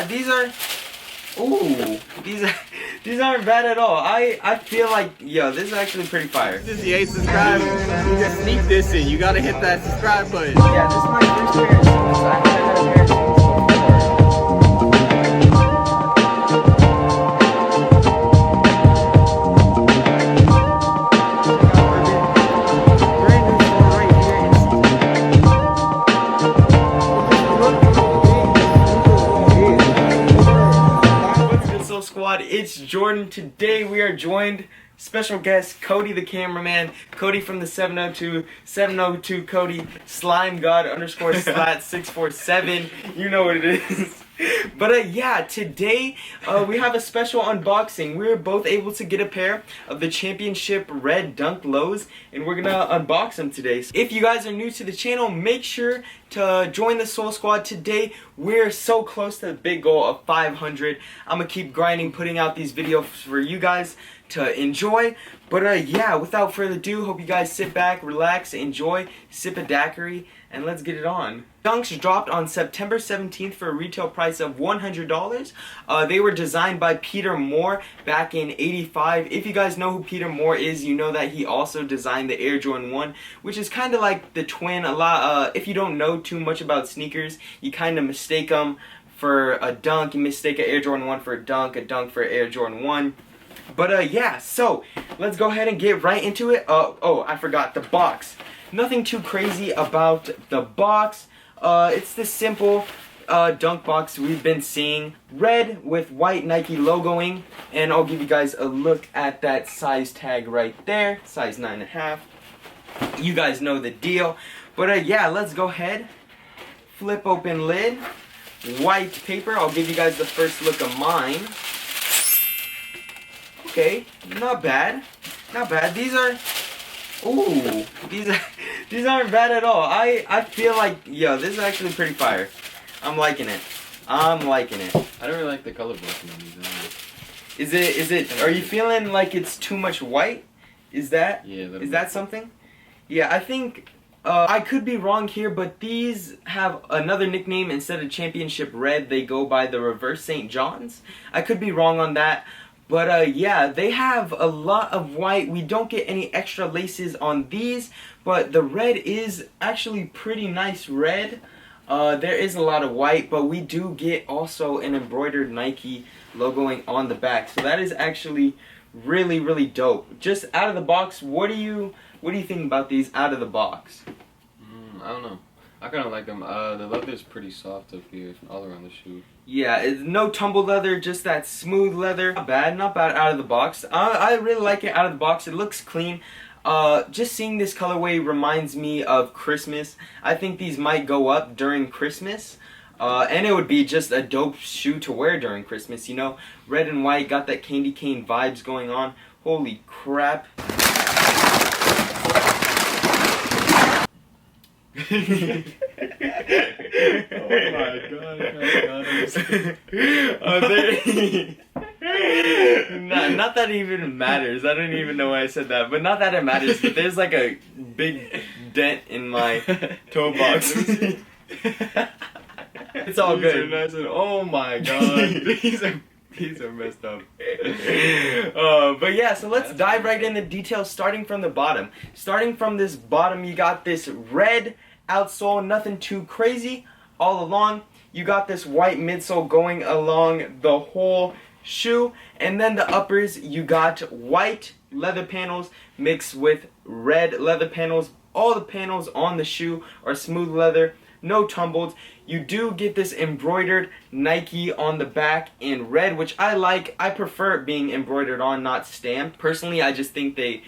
These are, ooh, these aren't bad at all. I feel like, yo, this is actually pretty fire. If you ain't subscribed, you just sneak this in. You gotta hit that subscribe button. Yeah, this is my first pair of shoes. I haven't had a pair of shoes before. Squad, it's Jordan. Today we are joined, special guest Cody the cameraman, Cody from the 702 Cody, slime god underscore slat 647, you know what it is. But yeah, today we have a special unboxing. We're both able to get a pair of the championship red dunk lows, and we're gonna unbox them today. So if you guys are new to the channel, make sure to join the Soul Squad today. We're so close to the big goal of 500. I'm gonna keep grinding, putting out these videos for you guys to enjoy. But yeah, without further ado, hope you guys sit back, relax, enjoy, sip a daiquiri, and let's get it on. Dunks dropped on September 17th for a retail price of $100. They were designed by Peter Moore back in '85. If you guys know who Peter Moore is, you know that he also designed the Air Jordan 1, which is kind of like the twin. If you don't know too much about sneakers, you kind of mistake them for a dunk. You mistake an Air Jordan 1 for a dunk for Air Jordan 1. But yeah, so let's go ahead and get right into it. Oh, I forgot the box. Nothing too crazy about the box. It's the simple dunk box we've been seeing. Red with white Nike logoing. And I'll give you guys a look at that size tag right there. Size 9.5. You guys know the deal. But yeah, let's go ahead. Flip open lid. White paper. I'll give you guys the first look of mine. Okay, not bad. Not bad. These are, ooh, these aren't bad at all. I feel like, yo, this is actually pretty fire. I'm liking it. I'm liking it. I don't really like the color blocking on these. Is it, are you feeling like it's too much white? Is that something? Yeah, I think, I could be wrong here, but these have another nickname. Instead of Championship Red, they go by the Reverse St. John's. I could be wrong on that. But yeah, they have a lot of white. We don't get any extra laces on these, but the red is actually pretty nice red. There is a lot of white, but we do get also an embroidered Nike logoing on the back. So that is actually really, really dope. Just out of the box, what do you think about these out of the box? I don't know. I kind of like them. The leather is pretty soft up here, all around the shoe. Yeah, it's no tumble leather, just that smooth leather. Not bad out of the box. I really like it out of the box. It looks clean. Just seeing this colorway reminds me of Christmas. I think these might go up during Christmas. And it would be just a dope shoe to wear during Christmas, you know? Red and white, got that candy cane vibes going on. Holy crap. Oh my god. Not that it even matters. I don't even know why I said that, but not that it matters. But there's like a big dent in my toe box. It's all good. Nice and, oh my god. These are messed up. But yeah, so let's dive right into details, starting from the bottom. Starting from this bottom, you got this red outsole, nothing too crazy all along. You got this white midsole going along the whole shoe, and then the uppers, you got white leather panels mixed with red leather panels. All the panels on the shoe are smooth leather, no tumbles. You do get this embroidered Nike on the back in red, which I like. I prefer it being embroidered on, not stamped. Personally, I just think the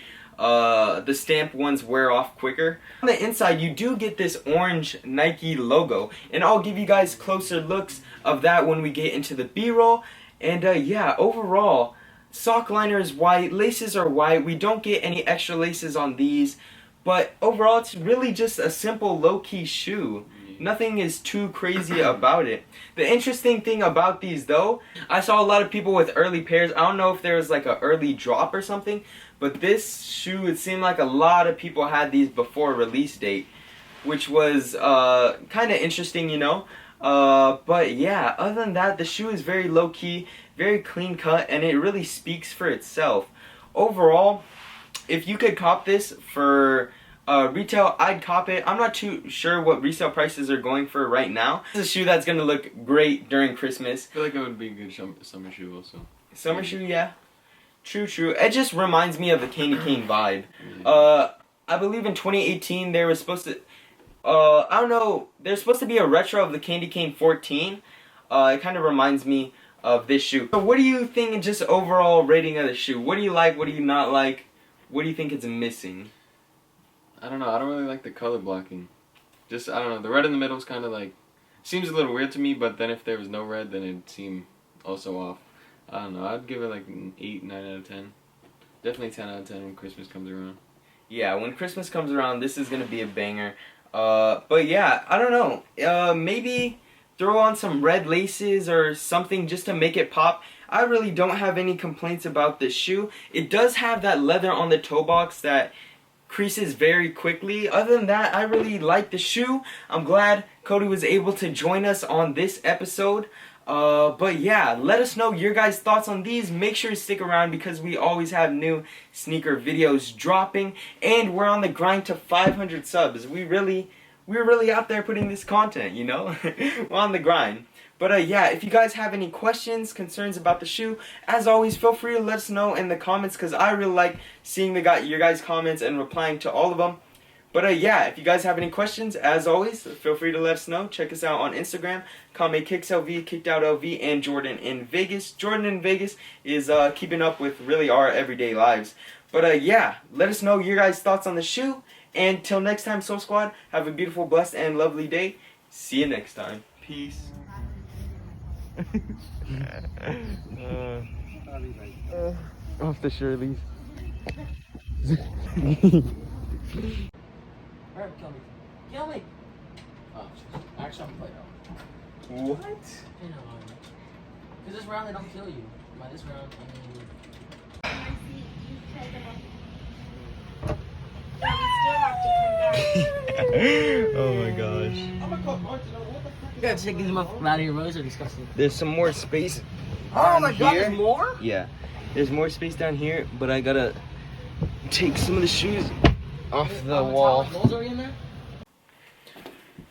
stamped ones wear off quicker. On the inside, you do get this orange Nike logo, and I'll give you guys closer looks of that when we get into the B-roll. And yeah, overall, sock liner is white, laces are white. We don't get any extra laces on these, but overall, it's really just a simple low-key shoe. Nothing is too crazy about it. The interesting thing about these though, I saw a lot of people with early pairs. I don't know if there was like an early drop or something, but this shoe, it seemed like a lot of people had these before release date, which was kind of interesting, you know. But yeah, other than that, the shoe is very low key, very clean cut, and it really speaks for itself. Overall, if you could cop this for retail, I'd cop it. I'm not too sure what resale prices are going for right now. It's a shoe that's gonna look great during Christmas. I feel like it would be a good summer shoe also. Summer shoe, yeah. True. It just reminds me of the candy cane vibe. I believe in 2018 they were supposed to. I don't know. There's supposed to be a retro of the Candy Cane 14. It kind of reminds me of this shoe. So what do you think just overall rating of the shoe? What do you like? What do you not like? What do you think it's missing? I don't know. I don't really like the color blocking. Just, I don't know. The red in the middle is kind of like, seems a little weird to me, but then if there was no red, then it'd seem also off. I don't know. I'd give it like an 8, 9 out of 10. Definitely 10 out of 10 when Christmas comes around. Yeah, when Christmas comes around, this is going to be a banger. But yeah, I don't know. Maybe throw on some red laces or something just to make it pop. I really don't have any complaints about this shoe. It does have that leather on the toe box that creases very quickly. Other than that, I really like the shoe. I'm glad Cody was able to join us on this episode. But yeah, let us know your guys' thoughts on these. Make sure to stick around because we always have new sneaker videos dropping, and we're on the grind to 500 subs. We're really out there putting this content, you know? We're on the grind. But yeah, if you guys have any questions, concerns about the shoe, as always, feel free to let us know in the comments because I really like seeing your guys' comments and replying to all of them. But yeah, if you guys have any questions, as always, feel free to let us know. Check us out on Instagram, KameKicksLV, KickedOutLV, and Jordan in Vegas. Jordan in Vegas is keeping up with really our everyday lives. But yeah, let us know your guys' thoughts on the shoe. And till next time, Soul Squad, have a beautiful, blessed, and lovely day. See you next time. Peace. Off the Shirley's. Herb, kill me. Kill me! Oh, actually, I'm playing out. What? You know, because this round they don't kill you. By this round, I mean. Oh my gosh. You gotta take these motherfuckers out of here, bro. These are disgusting. There's some more space. Oh my god, here. there's more? Yeah. There's more space down here, but I gotta take some of the shoes off the wall. Those are in there?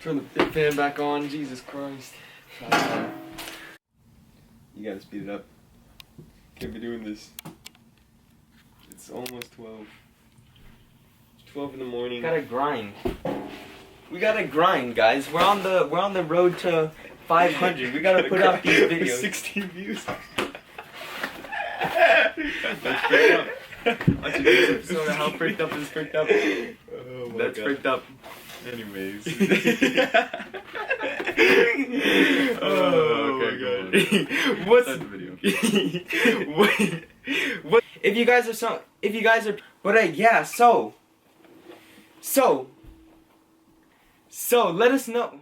Turn the thick fan back on. Jesus Christ. You gotta speed it up. Can't be doing this. It's almost 12. It's 12 in the morning. Gotta grind. We gotta grind, guys. We're on the road to 500. We gotta put out these videos. 16 views. That's freaked up. On today's episode of How Freaked Up is Freaked Up. Oh my That's God. Freaked up. Anyways. Okay, good. What's the video? what? If you guys are, but yeah, so let us know.